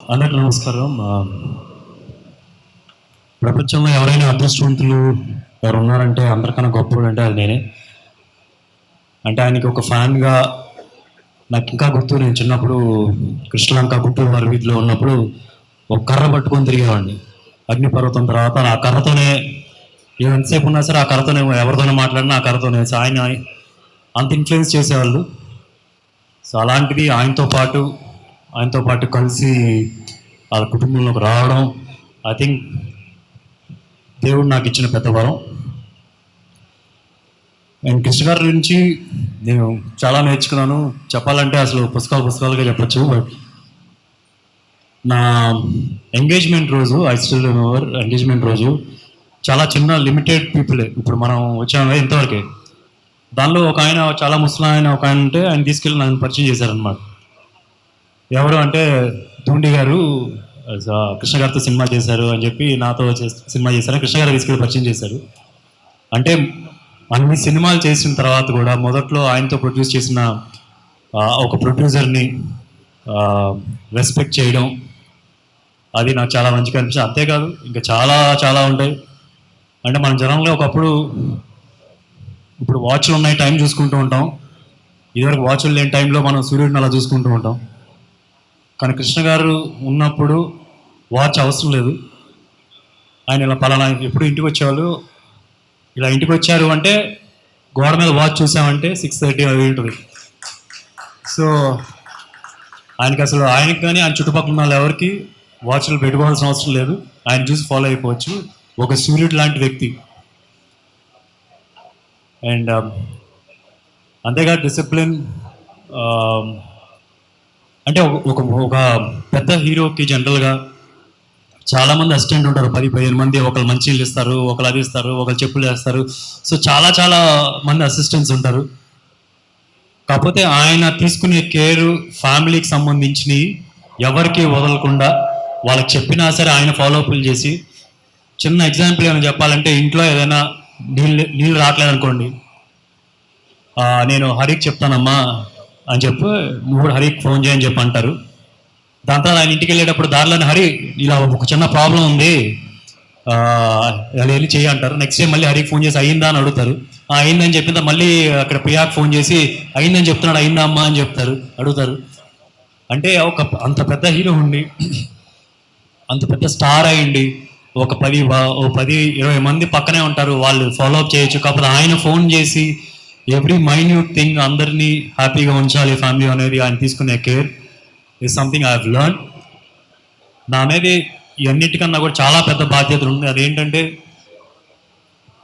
అందరికీ నమస్కారం. ప్రపంచంలో ఎవరైనా అదృష్టవంతులు ఎవరు ఉన్నారంటే అందరికన్నా గొప్పవాడు అంటే అది నేనే. అంటే ఆయనకి ఒక ఫ్యాన్గా నాకు ఇంకా గుర్తు. నేను చిన్నప్పుడు కృష్ణలంక గుంటూరు వారి వీధిలో ఉన్నప్పుడు ఒక కర్ర పట్టుకొని తిరిగేవాడిని. అగ్నిపర్వతం తర్వాత ఆ కర్రతోనే ఎంతసేపు ఉన్నా సరే ఆ కర్రతోనే ఎవరితోనే మాట్లాడినా ఆ కర్రతోనే. సో ఆయన అంత ఇన్ఫ్లుయెన్స్ చేసేవాళ్ళు. సో అలాంటిది ఆయనతో పాటు కలిసి వాళ్ళ కుటుంబంలోకి రావడం ఐ థింక్ దేవుడు నాకు ఇచ్చిన పెద్ద వరం. అండ్ కృష్ణ గారి గురించి నేను చాలా నేర్చుకున్నాను. చెప్పాలంటే అసలు పుస్తకాలుగా చెప్పచ్చు. బట్ నా ఎంగేజ్మెంట్ రోజు ఎంగేజ్మెంట్ రోజు చాలా చిన్న లిమిటెడ్ పీపులే. ఇప్పుడు మనం వచ్చాము ఇంతవరకే. దానిలో ఒక ఆయన చాలా ముసలాయన ఒక ఆయన ఉంటే ఆయన తీసుకెళ్ళి నన్ను పరిచయం చేశారనమాట. ఎవరు అంటే ధూండి గారు కృష్ణ గారితో సినిమా చేశారు అని చెప్పి నాతో సినిమా చేశారు. కృష్ణ గారు తీసుకెళ్ళి పరిచయం చేశారు. అంటే అన్ని సినిమాలు చేసిన తర్వాత కూడా మొదట్లో ఆయనతో ప్రొడ్యూస్ చేసిన ఒక ప్రొడ్యూసర్ని రెస్పెక్ట్ చేయడం అది నాకు చాలా మంచిగా అనిపించింది. అంతేకాదు ఇంకా చాలా చాలా ఉంటాయి. అంటే మన జనంలో ఒకప్పుడు ఇప్పుడు వాచ్లు ఉన్నాయి, టైం చూసుకుంటూ ఉంటాం. ఇదివరకు వాచ్లు లేని టైంలో మనం సూర్యుడిని అలా చూసుకుంటూ ఉంటాం. కానీ కృష్ణ గారు ఉన్నప్పుడు వాచ్ అవసరం లేదు. ఆయన ఇలా పలానా ఎప్పుడు ఇంటికి వచ్చేవాళ్ళు, ఇలా ఇంటికి వచ్చారు అంటే గోడ మీద వాచ్ చూసామంటే 6:30 అవి ఉంటుంది. సో ఆయనకి కానీ ఆయన చుట్టుపక్కల ఉన్న వాళ్ళు ఎవరికి వాచ్లు పెట్టుకోవాల్సిన అవసరం లేదు. ఆయన చూసి ఫాలో అయిపోవచ్చు. ఒక సూర్యుడు లాంటి వ్యక్తి. అండ్ అంతేకాదు డిసిప్లిన్. అంటే ఒక పెద్ద హీరోకి జనరల్గా చాలామంది అసిస్టెంట్ ఉంటారు. 10-15 మంది. ఒకళ్ళు మంచినీళ్ళు ఇస్తారు, ఒకళ్ళు అది ఇస్తారు, ఒకళ్ళు చెప్పులు వేస్తారు. సో చాలా చాలా మంది అసిస్టెంట్స్ ఉంటారు. కాకపోతే ఆయన తీసుకునే కేరు ఫ్యామిలీకి సంబంధించినవి ఎవరికి వదలకుండా వాళ్ళకి చెప్పినా సరే ఆయన ఫాలోఅప్లు చేసి. చిన్న ఎగ్జాంపుల్ ఏమైనా చెప్పాలంటే ఇంట్లో ఏదైనా నీళ్ళు రావట్లేదు అనుకోండి, నేను హరికి చెప్తానమ్మా అని చెప్పి నువ్వు కూడా హరికి ఫోన్ చేయని చెప్పి అంటారు. దాని తర్వాత ఆయన ఇంటికి వెళ్ళేటప్పుడు దారిలోనే హరి ఇలా ఒక చిన్న ప్రాబ్లం ఉంది ఇలా వెళ్ళి చేయి అంటారు. నెక్స్ట్ డే మళ్ళీ హరికి ఫోన్ చేసి అయిందా అని అడుగుతారు. అయిందని చెప్పిందా మళ్ళీ అక్కడ ప్రియాకి ఫోన్ చేసి అయిందని చెప్తున్నాడు, అయిందా అమ్మా అని అడుగుతారు. అంటే అంత పెద్ద హీరో ఉండి అంత పెద్ద స్టార్ అయ్యండి ఒక 10-20 మంది పక్కనే ఉంటారు, వాళ్ళు ఫాలోఅప్ చేయొచ్చు. కాకపోతే ఆయన ఫోన్ చేసి ఎవ్రీ మైన్యూట్ థింగ్ అందరినీ హ్యాపీగా ఉంచాలి ఫ్యామిలీ అనేది ఆయన తీసుకునే care is something I have learn. నా అనేది ఇవన్నిటికన్నా కూడా చాలా పెద్ద బాధ్యత ఉంది. అదేంటంటే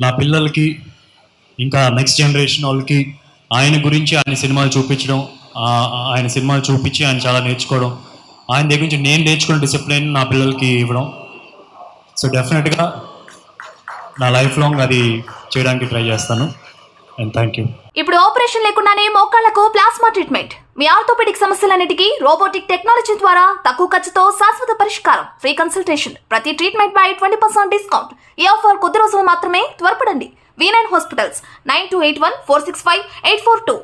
నా పిల్లలకి ఇంకా నెక్స్ట్ జనరేషన్ వాళ్ళకి ఆయన గురించి ఆయన సినిమాలు చూపించడం, ఆయన సినిమాలు చూపించి ఆయన చాలా నేర్చుకోవడం, ఆయన దగ్గర నుంచి నేను నేర్చుకున్న డిసిప్లిన్ నా పిల్లలకి ఇవ్వడం. సో డెఫినెట్గా నా లైఫ్ లాంగ్ అది చేయడానికి ట్రై చేస్తాను. And thank you. ఇప్పుడు ఆపరేషన్ లేకుండానే మోకాళ్లకు ప్లాస్మా ట్రీట్మెంట్. మీ ఆర్థోపెడిక్ సమస్యలన్నిటికీ రోబోటిక్ టెక్నాలజీ ద్వారా తక్కువ ఖర్చుతో శాశ్వత పరిష్కారం. Free consultation. ప్రతి ట్రీట్మెంట్ పై 20% డిస్కౌంట్. ఈ ఆఫర్ కొద్ది రోజులు మాత్రమే. త్వరపడండి. V9 hospitals 9281465842.